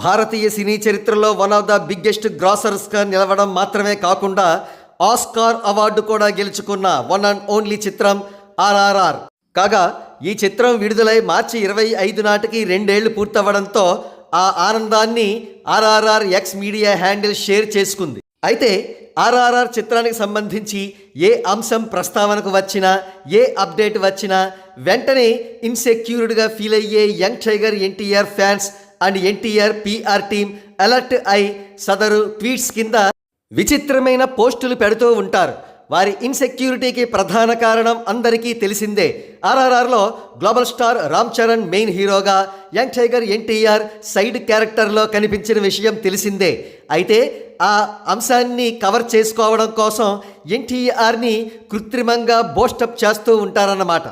భారతీయ సినీ చరిత్రలో one of the biggest గ్రాసర్స్గా నిలవడం మాత్రమే కాకుండా ఆస్కార్ అవార్డు కూడా గెలుచుకున్న వన్ అండ్ ఓన్లీ చిత్రం ఆర్ఆర్ఆర్. కాగా ఈ చిత్రం విడుదలై మార్చి 25 నాటికి 2 ఏళ్లు పూర్తవ్వడంతో ఆ ఆనందాన్ని RRR X media handle share చేసుకుంది. అయితే ఆర్ఆర్ఆర్ చిత్రానికి సంబంధించి ఏ అంశం ప్రస్తావనకు వచ్చినా, ఏ అప్డేట్ వచ్చినా వెంటనే ఇన్సెక్యూర్డ్గా ఫీల్ అయ్యే young tiger NTR fans and NTR PR team alert అయి సదరు ట్వీట్స్ కింద విచిత్రమైన పోస్టులు పెడుతూ ఉంటారు. వారి ఇన్సెక్యూరిటీకి ప్రధాన కారణం అందరికీ తెలిసిందే. ఆర్ఆర్ఆర్లో global star Ram Charan main హీరోగా, యంగ్ టైగర్ ఎన్టీఆర్ సైడ్ క్యారెక్టర్లో కనిపించిన విషయం తెలిసిందే. అయితే ఆ అంశాన్ని కవర్ చేసుకోవడం కోసం ఎన్టీఆర్ని కృత్రిమంగా బోస్టప్ చేస్తూ ఉంటారన్నమాట.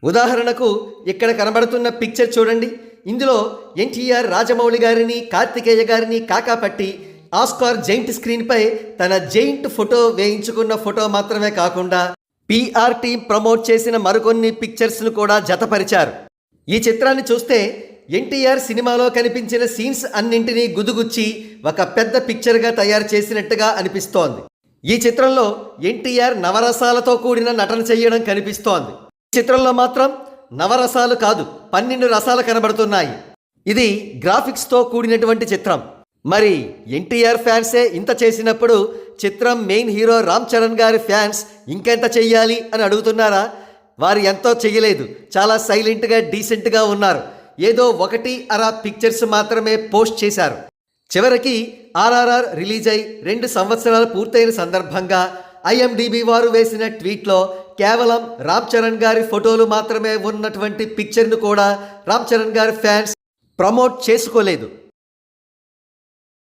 ఉదాహరణకు ఇక్కడ కనబడుతున్న పిక్చర్ చూడండి. ఇందులో ఎన్టీఆర్ రాజమౌళి గారిని, కార్తికేయ గారిని కాకాపట్టి ఆస్కార్ జైంట్ స్క్రీన్పై తన జైంట్ ఫోటో వేయించుకున్న ఫోటో మాత్రమే కాకుండా పీఆర్ టీం ప్రమోట్ చేసిన మరికొన్ని పిక్చర్స్ను కూడా జతపరిచారు. ఈ చిత్రాన్ని చూస్తే ఎన్టీఆర్ సినిమాలో కనిపించిన సీన్స్ అన్నింటినీ గుదుగుచ్చి ఒక పెద్ద పిక్చర్గా తయారు చేసినట్టుగా అనిపిస్తోంది. ఈ చిత్రంలో ఎన్టీఆర్ నవరసాలతో కూడిన నటన చేయడం కనిపిస్తోంది. ఈ చిత్రంలో మాత్రం నవరసాలు కాదు, 12 రసాలు కనబడుతున్నాయి. ఇది గ్రాఫిక్స్తో కూడినటువంటి చిత్రం. మరి ఎన్టీఆర్ ఫ్యాన్సే ఇంత చేసినప్పుడు చిత్రం మెయిన్ హీరో రామ్ చరణ్ గారి ఫ్యాన్స్ ఇంకెంత చెయ్యాలి అని అడుగుతున్నారా? వారు ఎంతో చెయ్యలేదు, చాలా సైలెంట్గా డీసెంట్గా ఉన్నారు. ఏదో 1-2 పిక్చర్స్ మాత్రమే పోస్ట్ చేశారు. చివరికి ఆర్ఆర్ఆర్ రిలీజ్ అయి 2 సంవత్సరాలు పూర్తయిన సందర్భంగా ఐఎండిబి వారు వేసిన ట్వీట్లో కేవలం రామ్ చరణ్ గారి ఫోటోలు మాత్రమే ఉన్నటువంటి పిక్చర్ను కూడా రామ్ చరణ్ గారి ఫ్యాన్స్ ప్రమోట్ చేసుకోలేదు.